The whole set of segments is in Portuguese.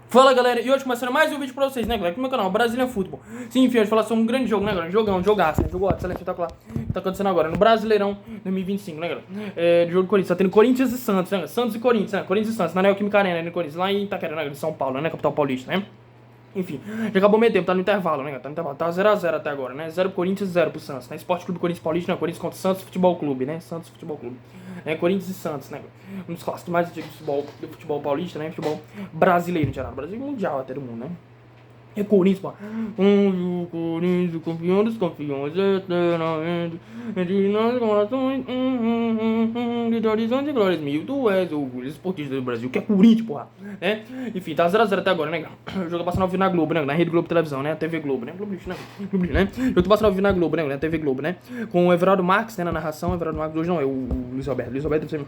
Fala galera, e hoje começando mais um vídeo pra vocês, né galera, aqui no meu canal, Brasília Futebol. Sim, enfim, hoje falar sobre um grande jogo, né galera, jogaço, né, jogo excelente, espetacular, que tá acontecendo agora no Brasileirão 2025, né galera, de jogo do Corinthians, tá tendo Corinthians e Santos, né galera, Santos e Corinthians, né, Corinthians e Santos, na Neoquímica Arena, né, no Corinthians, lá em Itaquera, né galera, em São Paulo, né, capital paulista, né. Enfim, já acabou meio tempo, tá no intervalo, né? Tá no intervalo, tá 0x0 até agora, né? 0 pro Corinthians, 0 pro Santos, né? Esporte Clube Corinthians Paulista, né? Corinthians contra Santos Futebol Clube, né? Santos Futebol Clube. Corinthians e Santos, né? Um dos clássicos mais antigos do futebol paulista, né? Futebol brasileiro, em geral. Brasil mundial até do mundo, né? É Corinthians, pô. O Corinthians, campeão dos campeões, eternamente. Entre nós, corações, de horizonte e glórias mil. Tu és o orgulho esportista do Brasil, que é Corinthians, porra. Enfim, tá 0x0 até agora, né? O jogo tá passando ao vivo na Globo, né? Na Rede Globo Televisão, né? TV Globo, né? Globo Lixo, né? Globo Lixo, né? O jogo tá passando ao vivo na Globo, né? Na TV Globo, né? Com o Everaldo Marques, né? Na narração. O Everaldo Marques hoje não é o Luiz Roberto. Luiz Roberto deve ser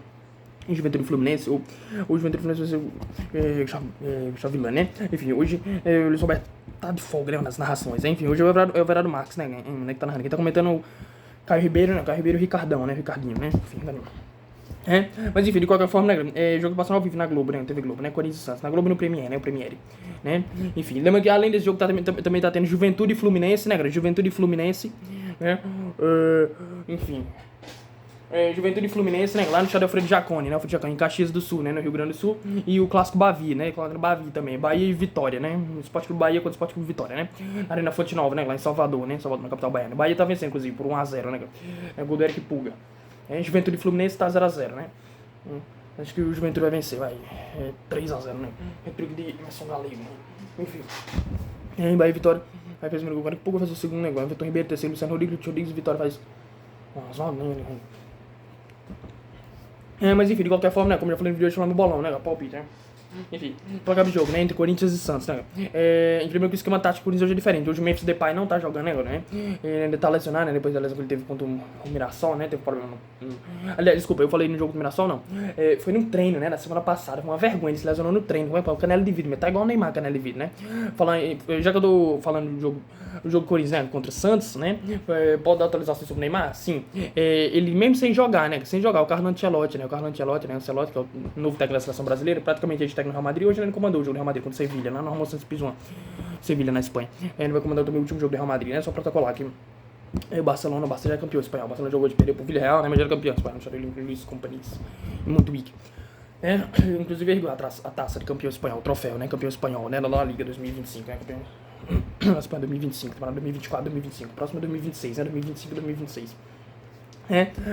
em Juventude Fluminense, ou o Juventude Fluminense vai ser Gustavo Villa, né? Enfim, hoje o Luiz Roberto tá de folga, né, nas narrações, né? Enfim, hoje é o Everaldo Marques, né, que tá narrando. Quem tá comentando o Caio Ribeiro, né? Caio Ribeiro e Ricardão, né? Ricardinho, né? Enfim, mas enfim, de qualquer forma, né, jogo passando ao vivo na Globo, né? TV Globo, né? Corinthians e Santos, na Globo e no Premiere, né? O Premiere, né? Enfim, lembra que além desse jogo também tá tendo Juventude e Fluminense, né, galera? Juventude e Fluminense, né? Enfim. Juventude e Fluminense, né? Lá no estádio Alfredo Jaconi, né? Alfredo Jaconi, em Caxias do Sul, né? No Rio Grande do Sul. E o clássico Bavi, né? Clássico Bavi também. Bahia e Vitória, né? O Sport Clube Bahia contra o Sport Clube Vitória, né? Arena Fonte Nova, né? Lá em Salvador, né? Salvador, na capital baiana. Bahia tá vencendo, inclusive, por 1x0, né? Gol do Eric Puga. Juventude e Fluminense tá 0x0, né? Acho que o Juventude vai vencer, vai. 3x0, né? Retruque de Emerson Galego, né? Enfim. Bahia e Vitória. Vai fazer o primeiro gol. Eric Puga faz o segundo negócio. Vitor Ribeiro, terceiro. Luciano Rodrigues e Vitória faz... Mas enfim, de qualquer forma, né? Como eu já falei no vídeo, chamando bolão, né? Palpite, né? Enfim, placar do jogo, né? Entre Corinthians e Santos, né? Primeiro que o esquema tático do Corinthians hoje é diferente. Hoje o Memphis Depay não tá jogando, né? Ele ainda tá lesionado, né? Depois da lesão que ele teve contra o Mirassol, né? Teve problema Aliás, desculpa, eu falei no jogo do Mirassol, não. Foi num treino, né? Na semana passada. Foi uma vergonha, ele se lesionou no treino. O canela de vidro, tá igual o Neymar, canela de vidro, né? Já que eu tô falando do jogo do Corinthians, né, contra o Santos, né? Pode dar atualização sobre o Neymar? Sim. Ele mesmo sem jogar, né? Sem jogar, o Carlo Ancelotti, né? O Ancelotti, que é o novo técnico da seleção brasileira, praticamente ele técnico no Real Madrid. Hoje ele comandou o jogo do Real Madrid contra o Sevilha, lá no Ramon Santos Pizjuan. Sevilha, na Espanha. Ele vai comandar também o último jogo do Real Madrid, né? Só protocolar aqui. O Barcelona já é campeão espanhol. O Barcelona jogou de perder pro Villarreal, né? Mas já era campeão espanhol. Não ele Luiz Companhias. Muito weak. Inclusive ergueu a taça de campeão espanhol, o troféu, né? Campeão espanhol, né? Na Liga 2025, né? Campeão. Espanha 2025, temporada 2024, 2025. Próximo é 2026, né? 2025 2026.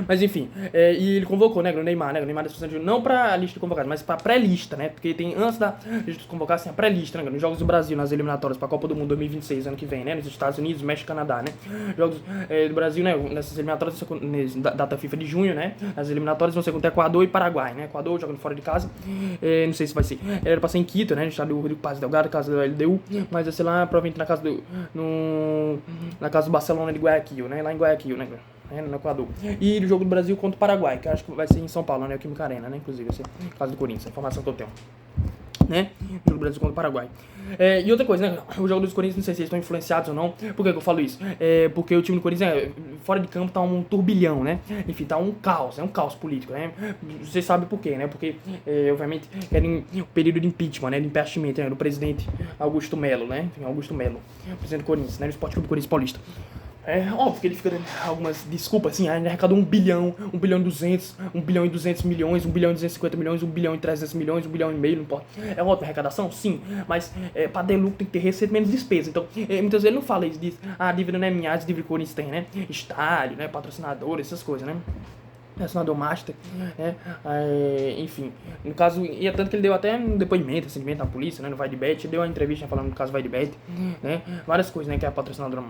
Mas enfim, e ele convocou, né, o Neymar, né, o Neymar não pra lista de convocados, mas pra pré-lista, né, porque tem, antes da lista de convocados, assim, a pré-lista, né, nos Jogos do Brasil, nas eliminatórias pra Copa do Mundo 2026, ano que vem, né, nos Estados Unidos, México e Canadá, né, Jogos do Brasil, né, nessas eliminatórias, data FIFA de junho, né, as eliminatórias vão ser contra Equador e Paraguai, né, Equador jogando fora de casa, não sei se vai ser, era pra ser em Quito, né, no estádio do Rodrigo Paz Delgado, casa da LDU, mas vai ser lá, provavelmente na casa do Barcelona de Guayaquil, né, lá em Guayaquil, né, no Equador. E o jogo do Brasil contra o Paraguai, que eu acho que vai ser em São Paulo, né? Química Arena, né? Inclusive, vai ser caso do Corinthians, a informação que eu tenho. Né? O jogo do Brasil contra o Paraguai. E outra coisa, né? O jogo dos Corinthians, não sei se eles estão influenciados ou não. Por que eu falo isso? Porque o time do Corinthians, fora de campo, tá um turbilhão, né? Enfim, tá um caos político, né? Você sabe por quê, né? Porque, obviamente, era em período de impeachment, né? De impeachment, né? Do presidente Augusto Melo, né? Enfim, Augusto Melo, presidente do Corinthians, né? Do Esporte Clube Corinthians Paulista. Óbvio que ele fica dando algumas desculpas, assim, ele arrecadou 1 bilhão, 1 bilhão e 200, 1 bilhão e 200 milhões, 1 bilhão e 250 milhões, 1 bilhão e 300 milhões, 1 bilhão e meio, não importa. É ótima arrecadação? Sim, mas pra ter lucro tem que ter receita menos despesa. Então, muitas vezes ele não fala isso, diz, a dívida não é minha, a dívida que o Corinthians tem, né? Estádio, né? Patrocinador, essas coisas, né? Assinador Master, né? Enfim, no caso, e é tanto que ele deu até um depoimento, segmento na polícia, né? No Vai de Bet, deu uma entrevista falando do caso Vai de Bet, né? Várias coisas, né? Que é a patrocinadora,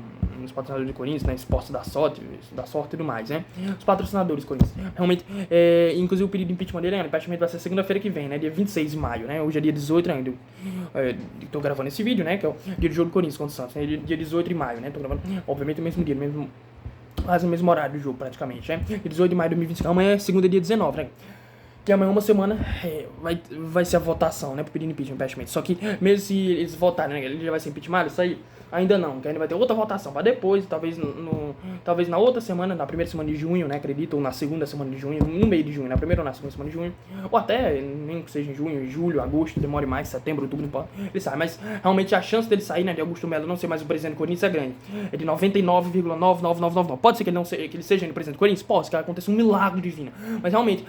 os patrocinadores do Corinthians, né? Esportes da sorte e tudo mais, né? Os patrocinadores do Corinthians. Realmente, inclusive o pedido de impeachment dele, né? O impeachment vai ser segunda-feira que vem, né? Dia 26 de maio, né? Hoje é dia 18, né? Tô gravando esse vídeo, né? Que é o dia do jogo do Corinthians contra o Santos, né? Dia 18 de maio, né? Tô gravando, obviamente, o mesmo dia, quase o mesmo horário do jogo, praticamente, né? 18 de maio de 2025, amanhã é segunda, dia 19, né? que amanhã, uma semana, vai ser a votação, né, pro pedido de impeachment. Só que, mesmo se eles votarem, né, ele já vai ser impeachment, isso aí ainda não, que ainda vai ter outra votação pra depois, talvez na outra semana, na primeira semana de junho, né, acredito, ou na segunda semana de junho, no meio de junho, na primeira ou na segunda semana de junho, ou até, nem que seja em junho, julho, agosto, demore mais, setembro, outubro, não importa, ele sai. Mas, realmente, a chance dele sair, né, de Augusto Melo não ser mais o presidente do Corinthians é grande. É de 99,99999. Pode ser que ele seja o presidente do Corinthians? Pode, que aconteça um milagre divino. Mas, realmente,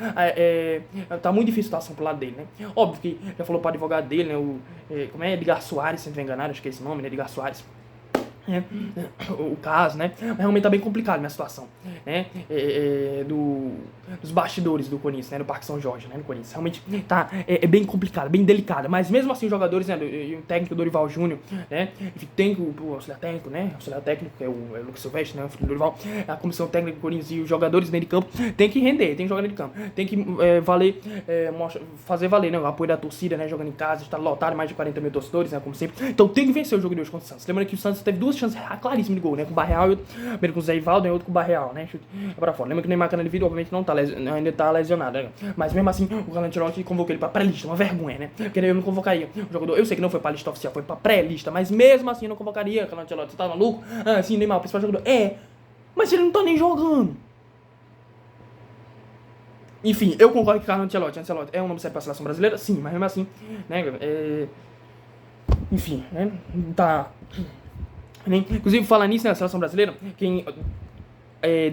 tá muito difícil a situação pro lado dele, né. Óbvio que já falou pro advogado dele, né, como é, Edgar Soares, se não me engano, acho que é esse nome, né, Edgar Soares. O caso, né? Mas realmente tá bem complicado, né, a situação, né? Dos bastidores do Corinthians, né? Do Parque São Jorge, né? Do Corinthians. Realmente tá bem complicado, bem delicado. Mas mesmo assim, os jogadores, né? E o técnico Dorival Júnior, né? Tem o auxiliar técnico, né? O auxiliar técnico, que é o Lucas Silvestre, né? O filho do Dorival. A comissão técnica do Corinthians e os jogadores dentro de campo tem que render, tem que jogar dentro de campo. Tem que fazer valer, né? O apoio da torcida, né? Jogando em casa, está lotado, mais de 40 mil torcedores, né? Como sempre. Então tem que vencer o jogo de hoje contra o Santos. Lembrando que o Santos teve duas chances claríssimas de gol, né? Com o Barreal, primeiro com o Zé Ivaldo e outro com o Barreal, né? Chute pra fora. Lembra que o Neymar Canavido, obviamente, não tá ainda tá lesionado, né? Mas mesmo assim, o Carlo Ancelotti convocou ele pra pré-lista, uma vergonha, né? Porque eu não convocaria o jogador. Eu sei que não foi pra lista oficial, foi pra pré-lista, mas mesmo assim eu não convocaria, Carlo Ancelotti. Você tá maluco? Ah, sim, Neymar, o principal jogador. Mas ele não tá nem jogando. Enfim, eu concordo que Carlo Ancelotti é um nome certo pra seleção brasileira, sim, mas mesmo assim, né? Enfim, né? Tá. Inclusive, falar nisso, né, a seleção brasileira, quem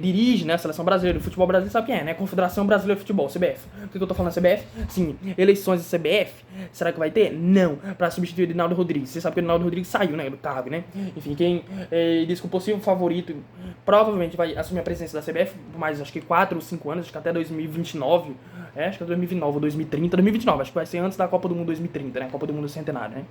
dirige, né, a seleção brasileira do futebol brasileiro, sabe quem é, né? Confederação Brasileira de Futebol, CBF. Por que eu tô falando CBF? Sim, eleições da CBF, será que vai ter? Não, pra substituir o Rinaldo Rodrigues. Você sabe que o Rinaldo Rodrigues saiu, né, do cargo, né? Enfim, quem diz que o possível favorito provavelmente vai assumir a presidência da CBF por mais, acho que 4 ou 5 anos, acho que até 2029, acho que é 2029 ou 2030, 2029, acho que vai ser antes da Copa do Mundo 2030, né, Copa do Mundo Centenário, né?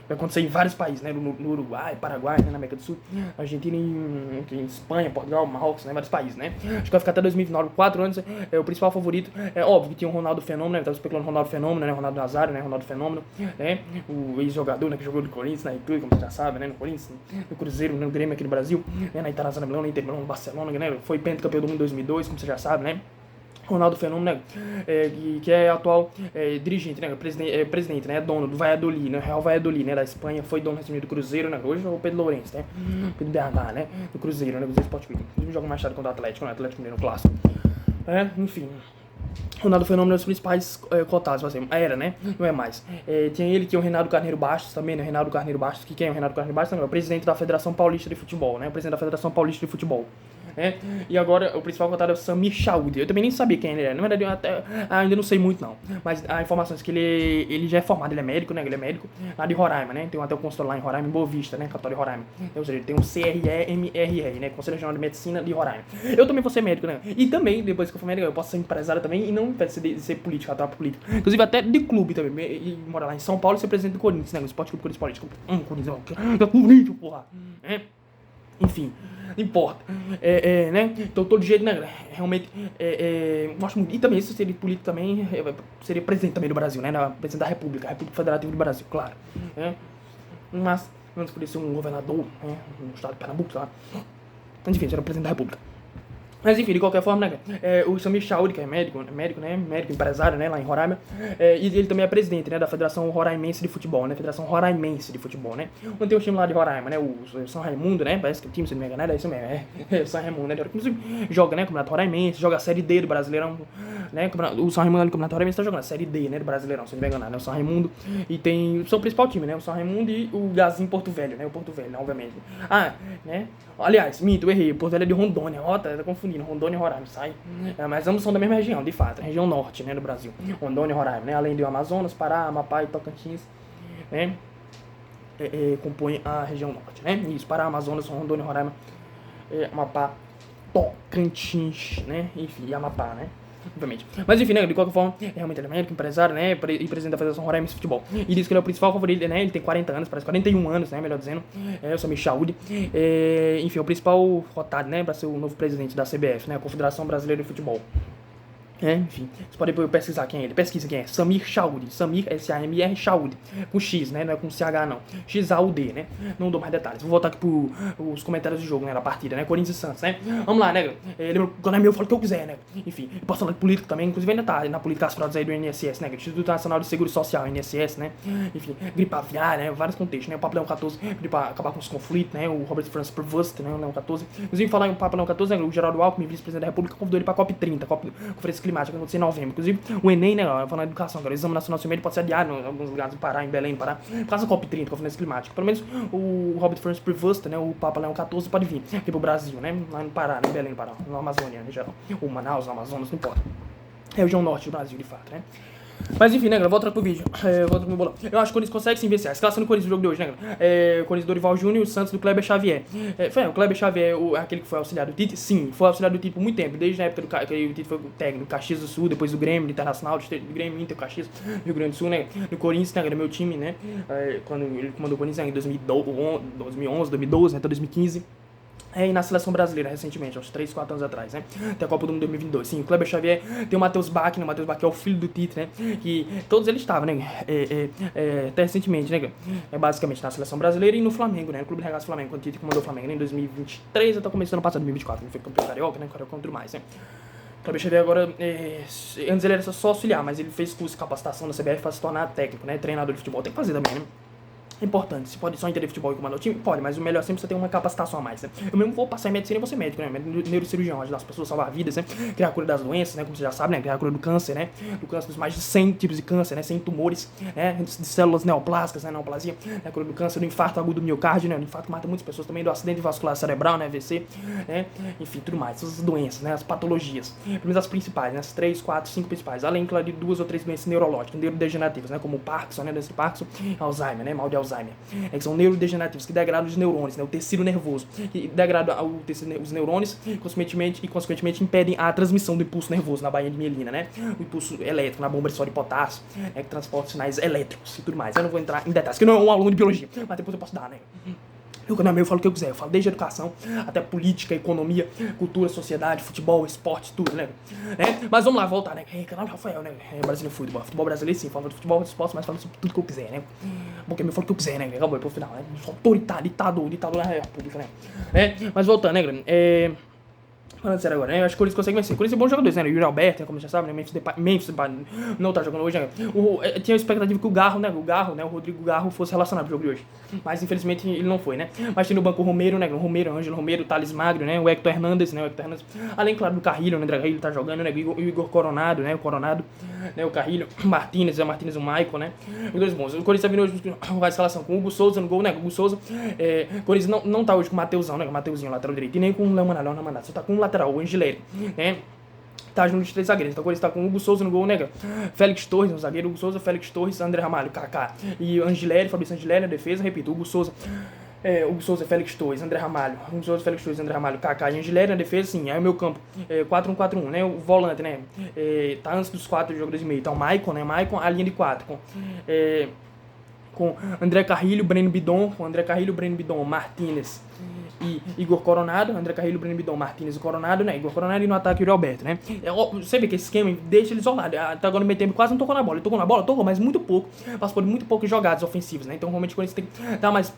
Vai acontecer em vários países, né? No Uruguai, Paraguai, né? Na América do Sul, Argentina, em Espanha, Portugal, Marrocos, né? Vários países, né? Acho que vai ficar até 2029, 4 anos. O principal favorito, óbvio que tinha o Ronaldo Fenômeno, né? Tava especulando o Ronaldo Fenômeno, né? Ronaldo Nazário, né? Ronaldo Fenômeno, né? O ex-jogador, né? Que jogou no Corinthians, na Itu, como você já sabe, né? No Corinthians, no Cruzeiro, no Grêmio aqui no Brasil, né? Na Internacional Milão, na Inter Milão, no Barcelona, né? Foi pentacampeão do mundo em 2002, como você já sabe, né? Ronaldo Fenômeno, né, que é atual dirigente, né, presidente, né, dono do Valladolid, né, Real Valladolid, né, da Espanha, foi dono recentemente do Cruzeiro, né, hoje é o Pedro Lourenço, né, Pedro BH, né, do Cruzeiro, né, do Cruzeiro Esporte Clube, inclusive joga mais tarde contra o Atlético, né, Atlético Mineiro, no clássico, enfim. Ronaldo Fenômeno é um dos principais cotados, assim, era, né? Não é mais. Tinha ele, que é o Renato Carneiro Bastos também, né? Renato Carneiro Bastos, que quem é o Renato Carneiro Bastos também? É o presidente da Federação Paulista de Futebol, né? O presidente da Federação Paulista de Futebol. E agora o principal cotado é o Samir Chaoudi. Eu também nem sabia quem ele era. Na verdade, eu ainda não sei muito, não. Mas a informação é que ele já é formado, ele é médico, né? Ele é médico lá de Roraima, né? Tem até o consultório lá em Roraima, em Boa Vista, né? Capital de Roraima. Ou seja, ele tem um CRE-MRR, né? Conselho Regional de Medicina de Roraima. Eu também vou ser médico, né? E também, depois que eu for médico, eu posso ser empresário também e não ser político, atuar político. Inclusive até de clube também. E morar lá em São Paulo e ser presidente do Corinthians, né? O Esporte Clube Corinthians Político. Corinthians, Corinthians, porra. Enfim, não importa. Né? Então, todo jeito, né? Realmente, gosto muito. E também, se seria político também, seria presidente também do Brasil, né? Presidente da República Federativa do Brasil, claro. Mas, antes podia ser um governador, né? No estado de Pernambuco, lá. Enfim, seria o presidente da República. Mas enfim, de qualquer forma, né, o Samir Chaoudi, que é médico, né, médico, empresário, né, lá em Roraima, e ele também é presidente, né, da Federação Roraimense de Futebol, né, Federação Roraimense de Futebol, né, onde tem um time lá de Roraima, né, o São Raimundo, né, parece que o time, se não me engano, é isso mesmo, o São Raimundo, né, joga, né, Campeonato Roraimense, joga a Série D do Brasileirão, né, o São Raimundo no Campeonato Roraimense tá jogando a Série D, né, do Brasileirão, se não me engano, né, o São Raimundo, e tem o seu principal time, né, o São Raimundo e o Gazinho Porto Velho, né, o Porto Velho, né, obviamente. Né, aliás, minto, eu errei, o Porto Velho é de Rondônia, tá confundindo, Rondônia e Roraima, sai. Mas ambos são da mesma região, de fato, região norte, né, do Brasil, Rondônia e Roraima, né, além do Amazonas, Pará, Amapá e Tocantins, né, compõem a região norte, né, isso, Pará, Amazonas, Rondônia e Roraima, Amapá, Tocantins, né, enfim, e Amapá, né, obviamente. Mas enfim, né, de qualquer forma, realmente ele é médico, empresário, né, e presidente da Federação Roraimense de Futebol. E diz que ele é o principal favorito, né, ele tem 40 anos, parece 41 anos, né, melhor dizendo, o Samir Chaoudi. Enfim, é o principal cotado, né, para ser o novo presidente da CBF, né, a Confederação Brasileira de Futebol. Enfim, você pode pesquisar quem é ele. Pesquisa quem é. Samir Chaudhry. Samir, S-A-M-R, Chaudhry. Com X, né? Não é com CH, não. X-A-U-D, né? Não dou mais detalhes. Vou voltar aqui pros comentários do jogo, né? Da partida, né? Corinthians e Santos, né? Vamos lá, né? Quando é meu, eu falo o que eu quiser, né? Enfim, posso falar de política também. Inclusive ainda tá na política as fraudes aí do INSS, né? Instituto Nacional de Seguro Social, INSS, né? Enfim, gripe aviária, né? Vários contextos, né? O Papa Leão 14, pra acabar com os conflitos, né? O Robert Francis Prevost, né? O Leão 14. Inclusive, falar em Papa Leão 14, né? O Geraldo Alckmin, vice-presidente da República, convidou ele pra COP30, Conferência Climática, que vai acontecer em novembro. Inclusive, o Enem, né, falando de educação, cara, o Exame Nacional do Ensino Médio pode ser adiado em alguns lugares do Pará, em Belém, no Pará, por causa da COP30, Conferência Climática. Pelo menos o Robert Francis Prevost, né, o Papa Leão 14, pode vir aqui pro Brasil, né, lá no Pará, em Belém, no Pará, na Amazônia, em geral, ou Manaus, Amazonas, não importa. É a região norte do Brasil, de fato, né. Mas enfim, né, galera, volta pro vídeo. Volta pro meu bolão. Eu acho que o Corinthians consegue sim vencer. A escalação do Corinthians no jogo de hoje, né, galera? Corinthians do Dorival Júnior e o Santos do Kleber Xavier. O Kleber Xavier, aquele que foi auxiliar do Tite? Sim, foi auxiliar do Tite por muito tempo. Desde a época que o Tite foi técnico do Caxias do Sul, depois do Grêmio, do Internacional, do Grêmio, Inter, Caxias, Rio Grande do Sul, né? No Corinthians, né, galera, meu time, né? Quando ele comandou o Corinthians, né, em 2011, 2012, né, até 2015. E na seleção brasileira, recentemente, uns 3, 4 anos atrás, né? Até a Copa do Mundo 2022. Sim, o Kleber Xavier, tem o Matheus Bach, né? O Matheus Bach é o filho do Tite, né? Que todos eles estavam, né? Até recentemente, né? Basicamente na seleção brasileira e no Flamengo, né? No Clube Regatas Flamengo, quando o Tite comandou o Flamengo, né? Em 2023 até começando ano passado, 2024. Ele foi campeão carioca, né? Carioca contra mais, né? O Kleber Xavier agora, antes ele era só auxiliar, mas ele fez curso de capacitação na CBF para se tornar técnico, né? Treinador de futebol. Tem que fazer também, né? É importante, você pode só entender futebol e comandar o time? Pode, mas o melhor sempre é você ter uma capacitação a mais, né? Eu mesmo vou passar em medicina e vou ser médico, né? Neurocirurgião, ajudar as pessoas a salvar vidas, né? Criar a cura das doenças, né? Como você já sabe, né? Criar a cura do câncer, né? Do câncer, dos mais de 100 tipos de câncer, né? 100 tumores, né? De células neoplásicas, né? Neoplasia, né? A cura do câncer, do infarto agudo do miocárdio, né? O infarto que mata muitas pessoas também, do acidente vascular cerebral, né? AVC, né? Enfim, tudo mais. Essas doenças, né? As patologias. Pelo menos as principais, né? As 3, 4, 5 principais. Além, claro, de 2 ou 3 doenças neurológicas, neurodegenerativas, né? Como o Parkinson, né? Doença de Parkinson, Alzheimer, né? Mal de Alzheimer. Que são neurodegenerativos, que degradam os neurônios, né, o tecido nervoso, que degrada os neurônios e, consequentemente, impedem a transmissão do impulso nervoso na bainha de mielina, né, o impulso elétrico na bomba de sódio e potássio, né, que transporta sinais elétricos e tudo mais. Eu não vou entrar em detalhes, porque eu não é um aluno de biologia, mas depois eu posso dar, né. Quando é meu, eu falo o que eu quiser. Eu falo desde educação até política, economia, cultura, sociedade, futebol, esporte, tudo, né? Mas vamos lá, voltar, né? Canal de Rafael, né? Brasileiro Futebol. Futebol brasileiro, sim. Fala de futebol, de esporte, mas fala sobre tudo que eu quiser, né? Porque eu falo o que eu quiser, né? Acabou pro final, né? Sou autoritário, ditador na República, né? Mas voltando, né, galera? Falando sério agora, né? Eu acho que o Corinthians consegue vencer. O Corinthians é bom jogador, né? O Yuri Alberto, né? Como você já sabe, né? Memphis não tá jogando hoje, né? Tinha a expectativa que o Garro, né? O Rodrigo Garro fosse relacionado pro jogo de hoje. Mas infelizmente ele não foi, né? Mas tem no banco o Romero, né? O Ângelo Romero, o Thales Magno, né? O Hector Hernandes, né? Além, claro, do Carrilho, né? O André Carrilho tá jogando, né? O Igor Coronado, né? O Carrilho, o Martínez, o Maicon, né? Os dois bons. O Corinthians tá vindo hoje com a escalação com o Hugo Souza no gol, né? O Hugo Souza. O Corinthians não tá hoje com o Mateusão, né? O Mateuzinho, lateral direito. E nem com o Léo Mandato. Só tá com o lateral, o Angileri, né? Tá junto de 3 zagueiros. Então, ele tá com o Hugo Souza no gol, né? Félix Torres, no zagueiro. Hugo Souza, Félix Torres, André Ramalho, Kaká. E Angileri, Fabrício Angileri na defesa. Repito, Hugo Souza, Félix Torres, André Ramalho. Hugo Souza, Félix Torres, André Ramalho, Kaká e Angileri na defesa, sim. Aí o meu campo, 4-1-4-1, né? O volante, né? Tá antes dos 4 jogadores de meio. Então, Maicon, né? A linha de 4. Com André Carrilho, Breno Bidon, Martínez e Igor Coronado. André Carrilho, Breno Bidon, Martínez e Coronado, né? Igor Coronado e no ataque o Yuri Alberto, né? Você vê que esse esquema deixa ele isolado. Até agora no meio tempo quase não tocou na bola. Ele tocou na bola? Tocou, mas muito pouco. Passou por muito poucas jogadas ofensivas, né? Então realmente quando você tem que dar mais,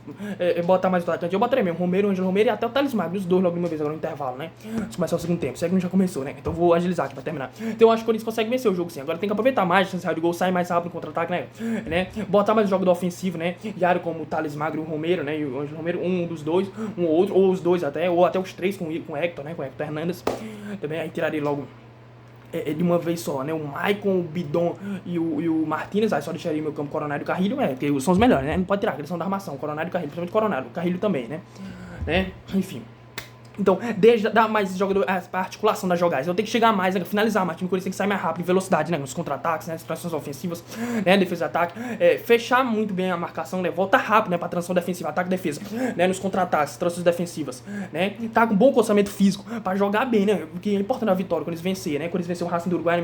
botar mais o atacante. Eu botaria mesmo Romero, Ângelo Romero e até o Thales Magno, os dois logo de uma vez agora no intervalo, né? Vamos começar o segundo tempo. O segundo já começou, né? Então vou agilizar aqui pra terminar. Então eu acho que o Corinthians consegue vencer o jogo, sim. Agora tem que aproveitar mais, chance de gol, sair mais rápido no contra-ataque, né? Botar mais o jogo do ofensivo, né? Diário como o Thales Magno e o Romero, né? E o Ângelo Romero, um dos dois, um ou outro, ou os dois até, ou até os três com o Hector, né? Com o Hector Hernandes. Também aí tiraria logo de uma vez só, né? O Maicon, o Bidon e o Martínez. Aí só deixaria meu campo Coronado e o Carrilho, porque são os melhores, né? Não pode tirar, eles são da armação. Coronado e o Carrilho, principalmente Coronado. O Carrilho também, né? Enfim. Então, desde dar mais jogador, a articulação das jogadas. Eu tenho que chegar mais, né? Finalizar mais. O time Corinthians tem que sair mais rápido, em velocidade, né? Nos contra-ataques, né? Nas transições ofensivas, né? Defesa e ataque. Fechar muito bem a marcação, né? Voltar rápido, né? Pra transição defensiva, ataque e defesa, né? Nos contra-ataques, transições defensivas, né? Tá com bom orçamento físico pra jogar bem, né? Porque é importante a vitória, quando eles vencer, né? Quando eles vencer o Racing do Uruguai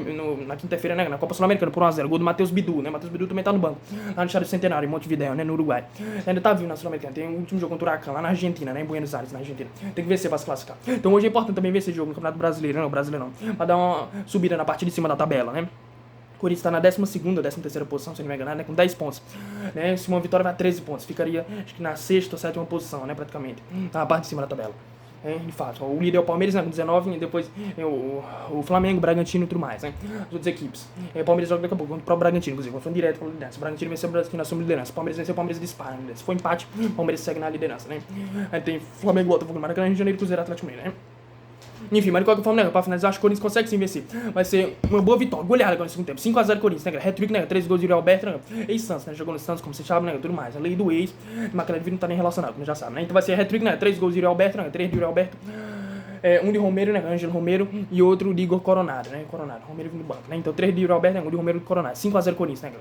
na quinta-feira, né? Na Copa Sul-Americana, por 1-0. Gol do Matheus Bidu, né? Matheus Bidu também tá no banco. Lá no Estádio Centenário, em Montevidéu, né? No Uruguai. Ainda tá vivo na Sul-Americana. Tem um último jogo contra o Huracan, lá na Argentina, né? Em Buenos Aires, na Argentina. Tem que vencer fácil classificar. Então hoje é importante também ver esse jogo no Campeonato Brasileiro, não, Brasileiro não, pra dar uma subida na parte de cima da tabela, né? O Corinthians está na 12ª, 13ª posição, se não me engano, né, com 10 pontos. Né, se uma vitória vai a 13 pontos, ficaria acho que na 6ª ou 7ª posição, né, praticamente, na parte de cima da tabela. De fato, o líder é o Palmeiras, né, com 19, e depois o Flamengo, o Bragantino e tudo mais, né, as outras equipes. O Palmeiras joga daqui a pouco contra o próprio Bragantino, inclusive, confronto direto com a liderança. O Bragantino venceu o Bragantino na sua liderança, o Palmeiras venceu o Palmeiras dispara na liderança. Se for empate, o Palmeiras segue na liderança, né. Aí tem Flamengo, Botafogo, Maracanã, Rio de Janeiro, Cruzeiro, Atlético Mineiro, né. Enfim, mas de qualquer forma, né, pra finalizar, acho que o Corinthians consegue sim vencer. Vai ser uma boa vitória, goleada agora no segundo tempo. 5x0 Corinthians, né, galera? Hat-trick, né? 3 gols de Yuri Alberto, né? Ex-Santos, né? Jogou no Santos, como você sabe, né? Tudo mais. A lei do ex, Macaé de Vida não tá nem relacionado, como já sabe, né? Então vai ser hat-trick, né? 3 gols de Yuri Alberto, né? 3 de Yuri Alberto. Um de Romero, né? Ângelo Romero. E outro de Igor Coronado, né? Coronado, Romero vindo do banco, né? Então 3 de Yuri Alberto, né? 1 de Romero e Coronado. 5x0 Corinthians, né,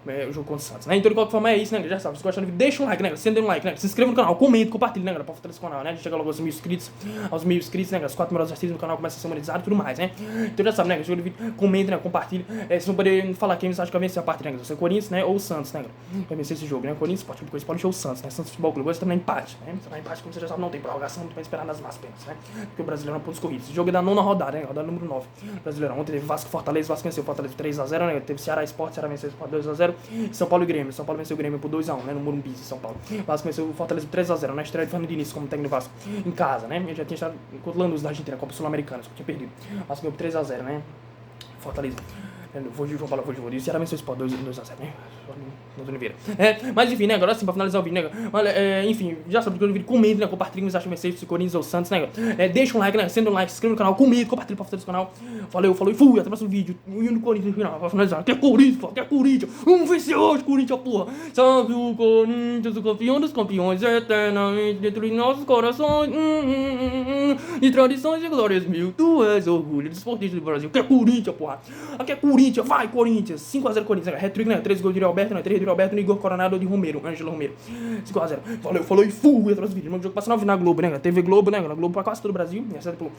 galera? O jogo contra o Santos, né? Então de qualquer forma é isso, né? Já sabe, se gostam do vídeo, deixa um like, né? Senda um like, né? Se inscreva no canal, comenta, compartilha, né, galera? Pra fortalecer o canal, né? A gente chega logo aos 1.000 inscritos. Aos 1.000 inscritos, né? Os 4 melhores artistas no canal começam a ser monetizados e tudo mais, né? Então já sabe, né? Se o vídeo, comenta, né? Compartilha. Vocês vão poder falar quem você acha que vai vencer a partida, né? Se é o Corinthians, né? Ou o Santos, né, galera? Vai vencer esse jogo, né? Corinthians, pode ou o Santos, né? Santos Futebol Clube. Agora você tá na empate, né? Você tá na empate, como você já sabe, não tem prorrogação, não tem esperar nas más penas, né? Porque o brasileiro não pontos corridos. Esse jogo é da 9ª rodada, né? Rodada número 9. Brasileirão. Ontem teve Vasco Fortaleza, Vasco venceu o Fortaleza 3x0, né? Teve Ceará Sport, Ceará venceu o Sport 2x0. São Paulo e Grêmio. São Paulo venceu o Grêmio por 2x1, né? No Morumbi, São Paulo. Vasco venceu o Fortaleza por 3x0, na estreia de Fernando Diniz como técnico do Vasco em casa, né? Ele já tinha estado contra o Lanús da Argentina, Copa Sul-Americana, só que tinha perdido. Vasco ganhou por 3x0, né? Fortaleza. Vou de João Paulo, e o Ceará venceu o Sport 2x0, né? Oliveira. Mas enfim, né? Agora sim, pra finalizar o vídeo, né? Enfim, já sabe do que o vídeo, comenta, né? Compartilha que vocês acham que vai ser Corinthians ou Santos, né? Deixa um like, né? Senda um like, se inscreva no canal, comenta, compartilha pra fortalecer o canal. Valeu, falou e fui, até o próximo vídeo. E no Corinthians no final, pra finalizar. Que é Corinthians, que é Corinthians. Vamos vencer hoje, Corinthians, porra. Salve o Corinthians, o campeão dos campeões, eternamente dentro de nossos corações. De tradições e glórias mil. Tu és orgulho dos esportistas do Brasil. Que é Corinthians, porra. Aqui é Corinthians, vai Corinthians. 5x0 Corinthians, né? Hat-trick, né? 3 gols de Alberto, né? 3 de Alberto, Igor Coronado de Romero, Ângelo Romero. 5x0. Valeu, falou e fui, atrás do vídeo. O jogo passa na Globo, né? TV Globo, né? Globo pra quase todo o Brasil, exceto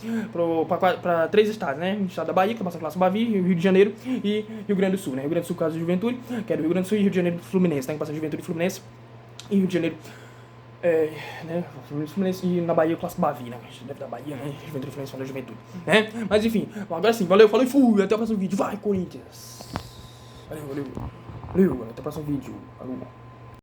pra 3 estados, né? O estado da Bahia, que passa a classe Bavi, Rio de Janeiro e Rio Grande do Sul, né? Rio Grande do Sul, caso de Juventude, que é do Rio Grande do Sul, e Rio de Janeiro Fluminense, né? Que passa Juventude e Fluminense, e Rio de Janeiro, né? Fluminense, e na Bahia, classe Bavi, né? A gente deve da Bahia, né? Juventude e Fluminense, falando Juventude, né? Mas enfim, agora sim, valeu, falou e fui, até o próximo vídeo. Vai, Corinthians! Valeu, até o próximo vídeo. Falou.